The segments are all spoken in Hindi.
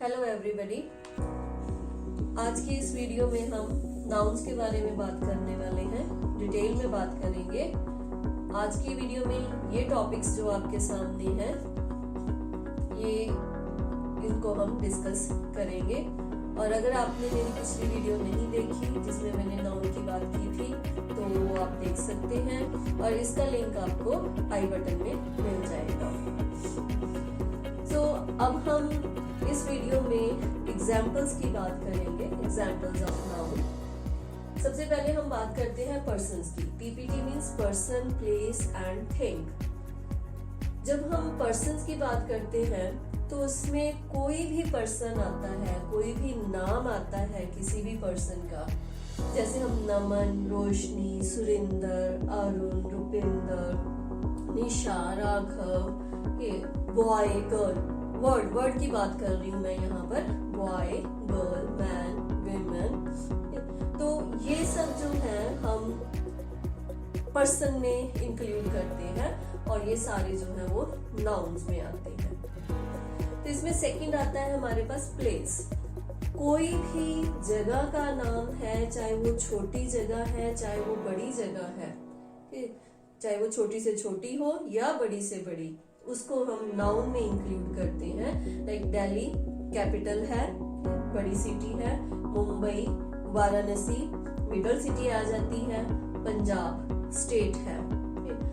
Hello everybody. आज की इस वीडियो में हम नाउन्स के बारे में बात करने वाले हैं, डिटेल में बात करेंगे। आज की वीडियो में ये टॉपिक्स जो आपके सामने हैं ये इनको हम डिस्कस करेंगे। और अगर आपने मेरी पिछली वीडियो नहीं देखी जिसमें मैंने नाउन की बात की थी तो वो आप देख सकते हैं और इसका लिंक आपको आई बटन में मिल जाएगा। तो अब हम इस वीडियो में एग्जाम्पल्स की बात करेंगे, एग्जाम्पल्स ऑफ नाउन। सबसे पहले हम बात करते हैं पर्सन्स की। PPT means person, place and thing. जब हम पर्सन्स की बात करते हैं तो उसमें कोई भी पर्सन आता है, कोई भी नाम आता है किसी भी पर्सन का। जैसे हम नमन, रोशनी, सुरिंदर, अरुण, रुपिंदर, निशा, राघव, बॉय, गर्ल, वर्ड की बात कर रही हूँ मैं यहाँ पर। Boy, girl, man, women. तो ये सब जो है हम पर्सन में इंक्लूड करते हैं और ये सारे जो है वो नाउन्स में आते हैं। तो इसमें सेकंड आता है हमारे पास प्लेस। कोई भी जगह का नाम है, चाहे वो छोटी जगह है चाहे वो बड़ी जगह है, चाहे वो छोटी से छोटी हो या बड़ी से बड़ी, उसको हम नाउन में इंक्लूड करते हैं। लाइक दिल्ली कैपिटल है, बड़ी सिटी है। मुंबई, वाराणसी मिडल सिटी आ जाती है। पंजाब स्टेट है।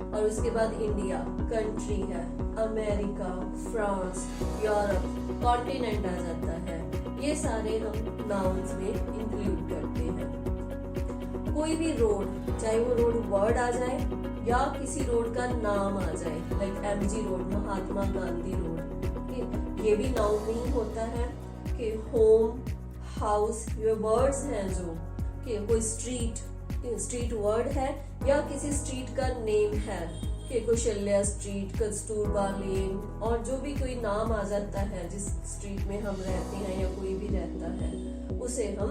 और उसके बाद इंडिया कंट्री है। अमेरिका, फ्रांस, यूरोप कॉन्टिनेंट आ जाता है। ये सारे हम नाउन्स में इंक्लूड करते हैं। कोई भी रोड, चाहे वो रोड वर्ड आ जाए या किसी रोड का नाम आ जाए, like MG road, Mahatma Gandhi road, ये भी नाउन में ही होता है। कि होम, हाउस, ये वर्ड्स हैं जो कि कोई स्ट्रीट वर्ड है या किसी स्ट्रीट का नेम है कि कौशल्या स्ट्रीट, कस्तूरबा लेन, और जो भी कोई नाम आ जाता है जिस स्ट्रीट में हम रहते हैं या कोई भी रहता है उसे हम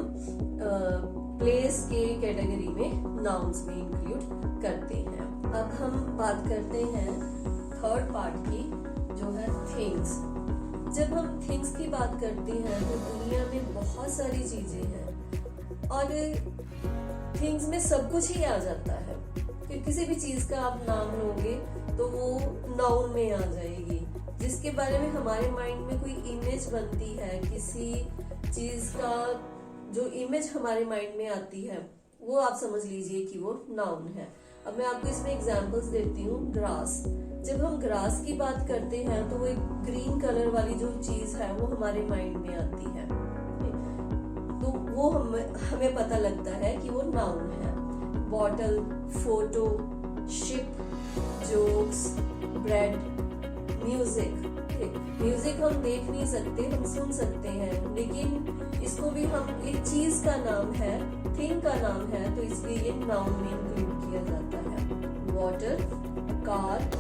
प्लेस के कैटेगरी में नाउन्स में इंक्लूड करते हैं। अब हम बात करते हैं थर्ड पार्ट की जो है थिंग्स। जब हम थिंग्स की बात करते हैं तो दुनिया में बहुत सारी चीजें हैं और थिंग्स में सब कुछ ही आ जाता है। कि किसी भी चीज का आप नाम लोगे तो वो नाउन में आ जाएगी। जिसके बारे में हमारे माइंड में कोई इमेज बनती है, किसी चीज का जो इमेज हमारे माइंड में आती है वो आप समझ लीजिए कि वो नाउन है। अब मैं आपको इसमें एग्जांपल्स देती हूँ। ग्रास। जब हम ग्रास की बात करते हैं तो वो एक ग्रीन कलर वाली जो चीज है वो हमारे माइंड में आती है, तो वो हमें पता लगता है कि वो नाउन है। Bottle, photo, ship, jokes, bread, music. Music हम देख नहीं सकते, हम सुन सकते हैं, लेकिन इसको भी हम एक चीज का नाम है, थिंग का नाम है, तो इसलिए ये नाउन में इंक्लूड किया जाता है। Water, car,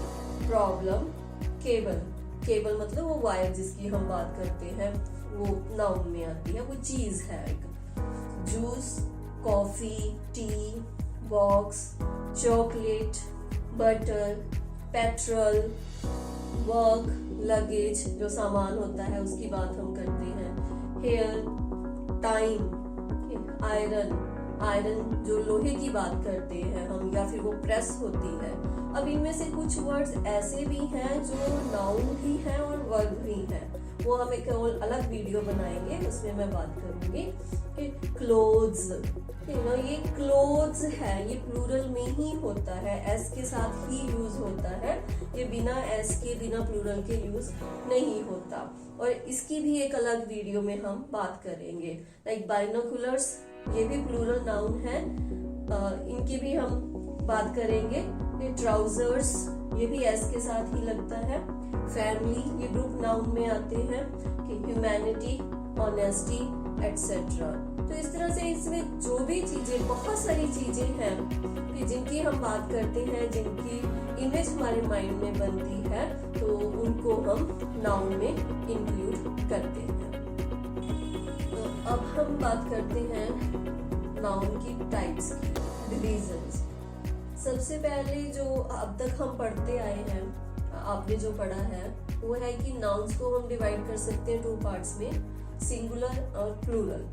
problem, cable. Cable मतलब वो वायर जिसकी हम बात करते हैं वो नाउन में आती है, वो चीज है एक। Juice, coffee, T, box, chocolate, butter, petrol, work, luggage जो सामान होता है उसकी बात हम करते हैं। हेयर, टाइम, आयरन जो लोहे की बात करते हैं हम, या फिर वो प्रेस होती है। अब इनमें से कुछ वर्ड्स ऐसे भी हैं जो नाउन भी हैं और वर्ब भी हैं, वो हम एक अलग वीडियो बनाएंगे, उसमें मैं बात करूंगी। कि क्लोथ्स, ये क्लोथ्स है, ये प्लूरल में ही होता है, एस के साथ ही यूज होता है, ये बिना एस के, बिना प्लूरल के यूज नहीं होता। और इसकी भी एक अलग वीडियो में हम बात करेंगे। लाइक बाइनोकुलर्स, ये भी प्लूरल नाउन है, इनकी भी हम बात करेंगे। ट्राउजर्स, ये भी एस के साथ ही लगता है। फैमिली, ये ग्रुप नाउन में आते हैं। कि ह्यूमैनिटी, ऑनेस्टी, एटसेट्रा। तो इस तरह से इसमें जो भी चीजें, बहुत सारी चीजें हैं कि जिनकी हम बात करते हैं, जिनकी इमेज हमारे माइंड में बनती है, तो उनको हम नाउन में इंक्लूड करते हैं। तो अब हम बात करते हैं नाउन की टाइप्स की, डिवीजन्स। सबसे पहले जो अब तक हम पढ़ते आए हैं, आपने जो पढ़ा है वो है कि नाउन्स को हम डिवाइड कर सकते हैं टू पार्ट्स में। सिंगुलर और प्लूरल।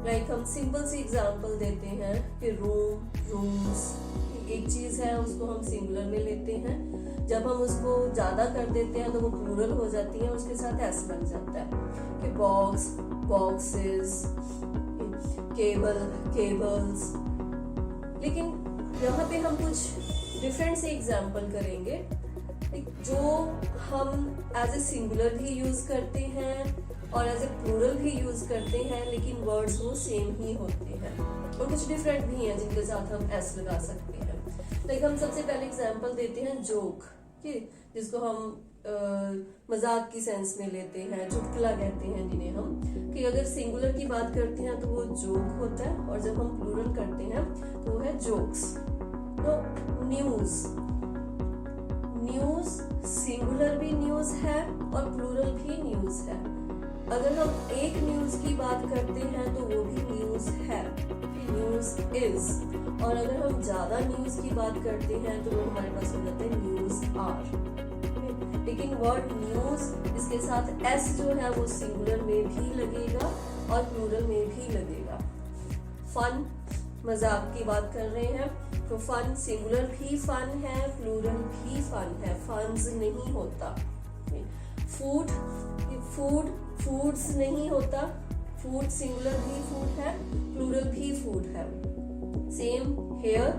लाइक हम सिंपल सी एग्जांपल देते हैं कि रूम, रूम्स, एक चीज है उसको हम सिंगुलर में लेते हैं, जब हम उसको ज्यादा कर देते हैं तो वो प्लूरल हो जाती है, उसके साथ एस लग जाता है कि बॉक्स, बॉक्सेस, केबल, केबल्स। लेकिन यहाँ पे हम कुछ डिफरेंट से एग्जांपल करेंगे जो हम एज ए सिंगुलर भी यूज करते हैं और एज ए प्लूरल भी यूज करते हैं, लेकिन वर्ड्स वो सेम ही होते हैं और कुछ डिफरेंट भी हैं जिनके साथ हम एस लगा सकते हैं। लाइक हम सबसे पहले एग्जांपल देते हैं जोक, जिसको हम मजाक की सेंस में लेते हैं, चुटकुला कहते हैं जिन्हें हम, कि अगर सिंगुलर की बात करते हैं तो वो जोक होता है और जब हम प्लूरल करते हैं तो वो है जोक्स। तो न्यूज, न्यूज सिंगुलर भी न्यूज है और प्लूरल भी न्यूज है। अगर हम एक न्यूज की बात करते हैं तो वो भी न्यूज है, न्यूज इज। और अगर हम ज्यादा न्यूज की बात करते हैं तो वो हमारे पास हो जाता है न्यूज आर। लेकिन वर्ड न्यूज इसके साथ एस जो है वो सिंगुलर में भी लगेगा और प्लूरल में भी लगेगा। फन, मजाक की बात कर रहे हैं तो फन सिंगुलर भी फन है, प्लूरल भी फन है, फन्स नहीं होता। फूड, फूड, फूड्स नहीं होता, फूड सिंगुलर भी फूड है, प्लूरल भी फूड है। सेम हेयर,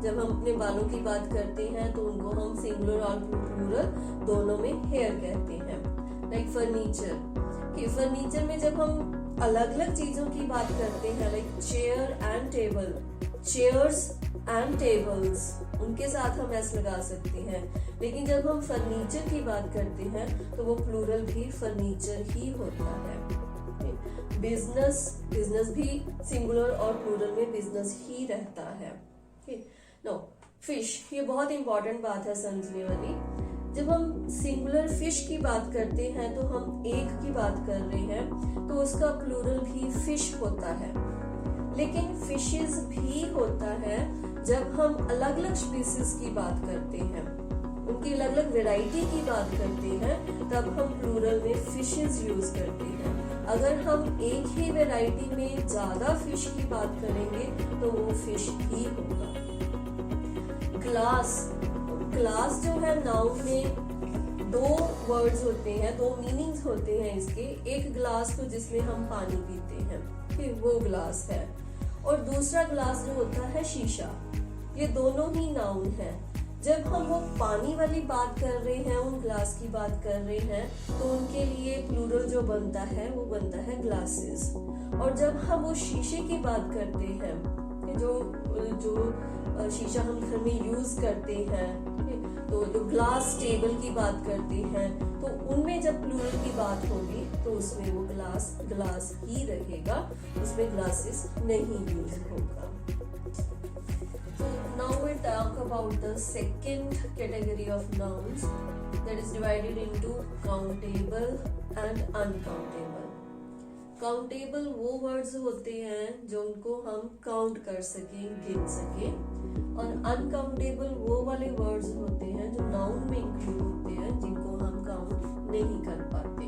जब हम अपने बालों की बात करते हैं तो उनको हम सिंगुलर और प्लूरल दोनों में हेयर कहते हैं। लाइक फर्नीचर, कि फर्नीचर में जब हम अलग अलग चीजों की बात करते हैं, like chair and table, chairs and tables, उनके साथ हम एस लगा सकते हैं। लेकिन जब हम फर्नीचर की बात करते हैं तो वो प्लूरल भी फर्नीचर ही होता है। बिजनेस, बिजनेस भी सिंगुलर और प्लूरल में बिजनेस ही रहता है। नो फिश, ये बहुत इंपॉर्टेंट बात है समझने वाली। जब हम सिंगुलर फिश की बात करते हैं तो हम एक की बात कर रहे हैं तो उसका प्लूरल भी फिश होता है। लेकिन फिशेस भी होता है जब हम अलग अलग स्पीसीज की बात करते हैं, उनकी अलग अलग वैरायटी की बात करते हैं, तब हम प्लूरल में फिशेस यूज करते हैं। अगर हम एक ही वैरायटी में ज्यादा फिश की बात करेंगे तो वो फिश ही होगा। ग्लास, ग्लास जो है नाउन में दो वर्ड्स होते हैं, दो मीनिंग्स होते हैं इसके। एक ग्लास को जिसमें हम पानी पीते हैं, फिर वो ग्लास है, और दूसरा ग्लास जो होता है शीशा। ये दोनों ही नाउन है। जब हम वो पानी वाली बात कर रहे हैं, उन ग्लास की बात कर रहे हैं, तो उनके लिए प्लूरल जो बनता है वो बनता है ग्लासेस। और जब हम वो शीशे की बात करते हैं, जो शीशा हम घर में यूज करते हैं, तो जो ग्लास टेबल की बात करते हैं, तो उनमें जब प्लूरल की बात होगी तो उसमें वो ग्लास ग्लास ही रहेगा, उसमें ग्लासेस नहीं यूज होगा। Now we talk about the second category of nouns, that is divided into countable and uncountable. Countable वो words होते हैं जो उनको हम count कर सकें, गिन सकें, और uncountable वो वाले words होते हैं जो noun में include होते हैं जिनको हम count नहीं कर पाते।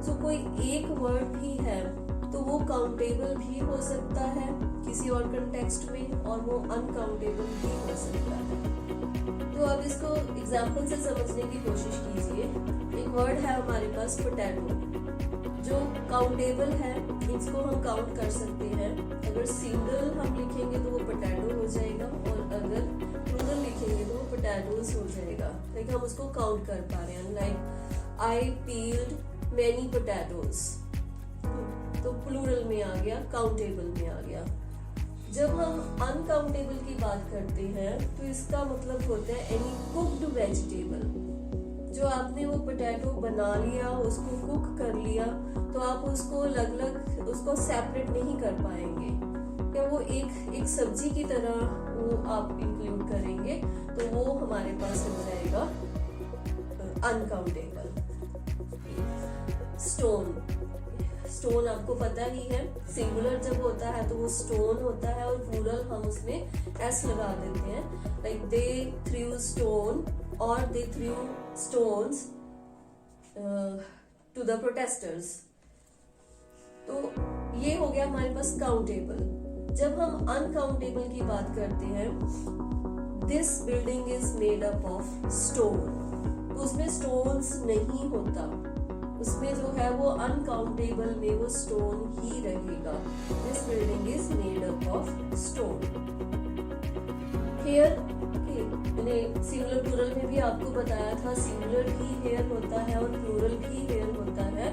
So कोई एक word भी है तो वो काउंटेबल भी हो सकता है किसी और कंटेक्स्ट में, और वो अनकाउंटेबल भी हो सकता है। तो अब इसको एग्जाम्पल से समझने की कोशिश कीजिए। एक वर्ड है हमारे पास पोटैटो, जो काउंटेबल है, इसको हम काउंट कर सकते हैं। अगर सिंगल हम लिखेंगे तो वो पोटैटो हो जाएगा, और अगर प्लूरल लिखेंगे तो वो पोटैटोज हो जाएगा। लाइक हम उसको काउंट कर पा रहे हैं। Like I peeled many potatoes, तो प्लूरल में आ गया, काउंटेबल में आ गया। जब हम अनकाउंटेबल की बात करते हैं तो इसका मतलब होता है एनी कुक्ड वेजिटेबल। जो आपने वो पोटैटो बना लिया, उसको कुक कर लिया, तो आप उसको अलग अलग, उसको सेपरेट नहीं कर पाएंगे, या वो एक सब्जी की तरह वो आप इंक्लूड करेंगे, तो वो हमारे पास हो जाएगा अनकाउंटेबल। स्टोन, स्टोन आपको पता ही है, सिंगुलर जब होता है तो वो स्टोन होता है, और प्लूरल हम उसमें एस लगा देते हैं। लाइक दे थ्रू स्टोन और they threw stones to the protesters. तो ये हो गया हमारे पास काउंटेबल। जब हम अनकाउंटेबल की बात करते हैं, this building is made up of stone, तो उसमें स्टोन्स नहीं होता, उसमें जो है वो अनकाउंटेबल में वो स्टोन ही रहेगा। This building is made up of stone. Hair, मैंने सिंगुलर प्लूरल में भी आपको बताया था, सिंगुलर भी हेयर होता है और प्लूरल भी हेयर होता है,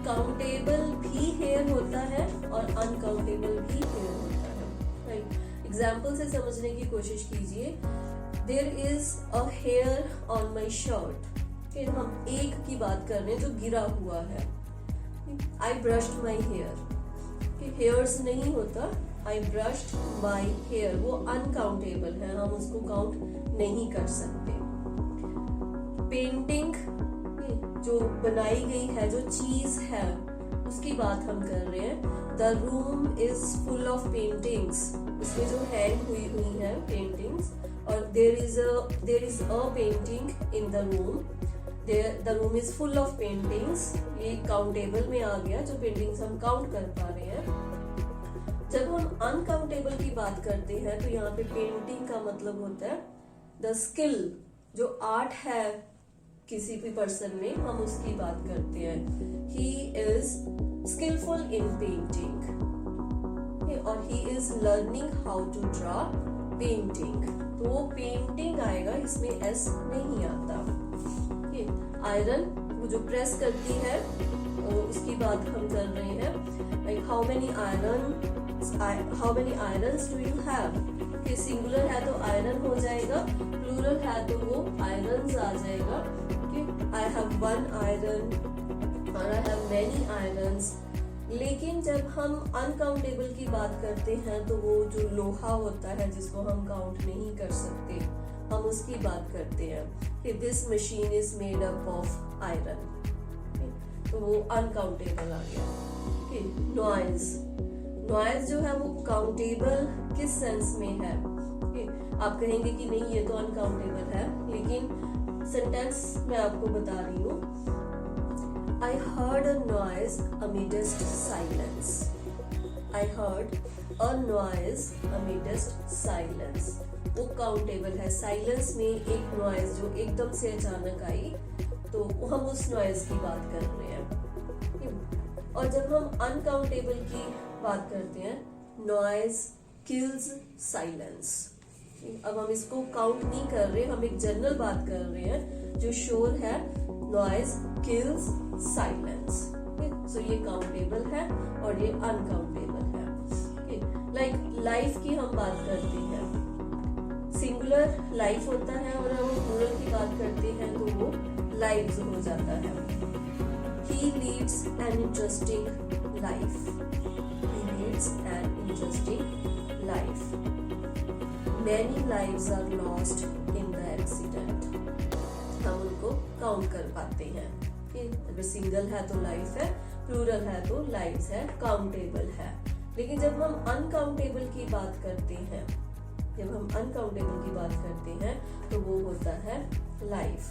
काउंटेबल भी हेयर होता है और अनकाउंटेबल भी हेयर होता है। राइट, एग्जाम्पल से समझने की कोशिश कीजिए। There is a hair on my shirt, फिर हम एक की बात कर रहे हैं जो गिरा हुआ है। आई ब्रश्ड माई हेयर, हेयर्स नहीं होता, आई ब्रश्ड माई हेयर, वो अनकाउंटेबल है, हम उसको काउंट नहीं कर सकते। पेंटिंग, जो बनाई गई है, जो चीज है, उसकी बात हम कर रहे हैं। The room is full of paintings, उसमें जो हैंग हुई है पेंटिंग्स, और there is a painting in the room, the room is full of paintings, ये काउंटेबल में आ गया, जो पेंटिंग्स हम काउंट कर पा रहे हैं। जब हम अनकाउंटेबल की बात करते हैं तो यहाँ पे पेंटिंग का मतलब होता है द स्किल, जो आर्ट है किसी भी पर्सन में, हम उसकी बात करते हैं। He is skillful in painting, और he is learning how to draw painting, तो वो पेंटिंग आएगा, इसमें एस नहीं आता। आयरन, वो जो प्रेस करती है, उसकी बात हम कर रहे हैं। Like how many irons do you have, कि सिंगुलर है तो आयरन हो जाएगा, प्लूरल है तो वो आयरन्स आ जाएगा। कि आई हैव वन आयरन और आई हैव मेनी आयरन्स। लेकिन जब हम अनकाउंटेबल की बात करते हैं तो वो जो लोहा होता है जिसको हम काउंट नहीं कर सकते, हम उसकी बात करते हैं कि this machine is made up of iron, तो वो अनकाउंटेबल आ गया। नॉइज, नॉइज जो है वो काउंटेबल किस सेंस में है? आप कहेंगे कि नहीं ये तो अनकाउंटेबल है, लेकिन सेंटेंस मैं आपको बता रही हूँ। I heard a noise amidst silence. I heard a noise amidst silence. वो काउंटेबल है, साइलेंस में एक नॉइज जो एकदम से अचानक आई, तो हम उस नॉइज की बात कर रहे हैं। और जब हम अनकाउंटेबल की बात करते हैं, नॉइज किल्स साइलेंस। अब हम इसको काउंट नहीं कर रहे, हम एक जनरल बात कर रहे हैं जो श्योर है, नॉइज किल्स साइलेंस। सो ये काउंटेबल है और ये अनकाउंटेबल है। लाइक लाइफ की हम बात करते हैं, सिंगुलर लाइफ होता है और हम प्लूरल की बात करते हैं तो वो लाइव्स हो जाता है। He leads an interesting life. He leads an interesting life. Many lives are lost in the accident. हम उनको काउंट कर पाते हैं कि अगर सिंगल है तो लाइफ है, प्लूरल है तो लाइव्स है, काउंटेबल है। लेकिन जब हम अनकाउंटेबल की बात करते हैं, जब हम अनकाउंटेबल की बात करते हैं तो वो होता है life.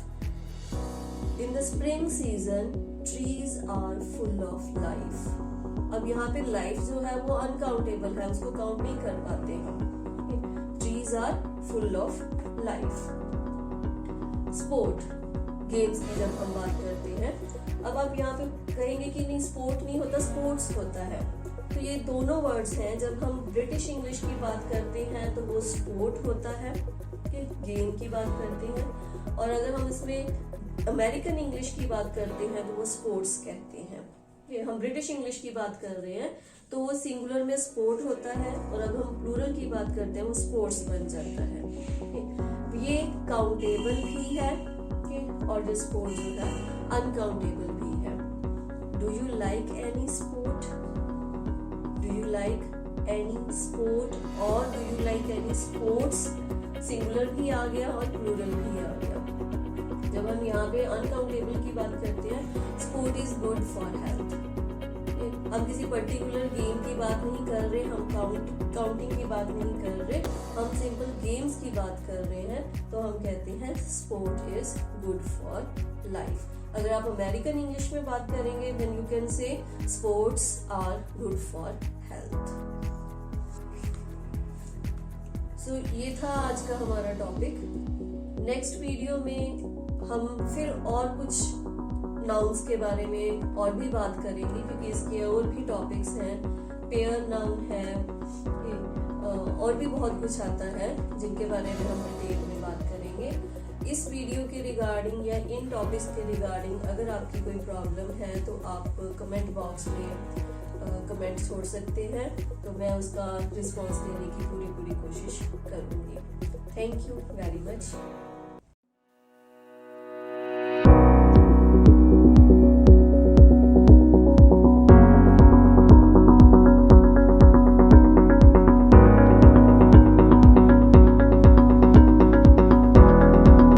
In the spring season trees are full of life. अब यहाँ पे लाइफ जो है वो अनकाउंटेबल है, उसको काउंट नहीं कर पाते हम। Trees are full of life. Sport, games की जब हम बात करते हैं, अब आप यहाँ पे कहेंगे कि नहीं स्पोर्ट नहीं होता, स्पोर्ट्स होता है। तो ये दोनों वर्ड्स हैं, जब हम ब्रिटिश इंग्लिश की बात करते हैं तो वो स्पोर्ट होता है, गेम की बात करते हैं। और अगर हम इसमें अमेरिकन इंग्लिश की बात करते हैं तो वो स्पोर्ट्स कहते हैं। ये हम ब्रिटिश इंग्लिश की बात कर रहे हैं तो वो सिंगुलर में स्पोर्ट होता है, और अगर हम प्लूरल की बात करते हैं वो स्पोर्ट्स बन जाता है। ये काउंटेबल भी है और जो स्पोर्ट जो है अनकाउंटेबल भी है। Do you like any sport? Do you like any sport और do you like any sports? Singular भी आ गया और प्लूरल भी आ गया। जब हम यहाँ पे अनकाउंटेबल की बात करते हैं, sport is good for health. हम किसी पर्टिकुलर गेम की बात नहीं कर रहे, हम काउंटिंग की बात नहीं कर रहे, हम सिंपल गेम्स की बात कर रहे हैं, तो हम कहते हैं sport is good for life. अगर आप अमेरिकन इंग्लिश में बात करेंगे then you can say sports are good for health. So ये था आज का हमारा टॉपिक। नेक्स्ट वीडियो में हम फिर और कुछ नाउन्स के बारे में और भी बात करेंगे, क्योंकि इसके और भी टॉपिक्स हैं। पेयर नाउन है, और भी बहुत कुछ आता है जिनके बारे में हम डिटेल में बात करेंगे। इस वीडियो के रिगार्डिंग या इन टॉपिक्स के रिगार्डिंग अगर आपकी कोई प्रॉब्लम है तो आप कमेंट बॉक्स में कमेंट छोड़ सकते हैं, तो मैं उसका रिस्पॉन्स देने की पूरी कोशिश करूँगी। Thank you very much.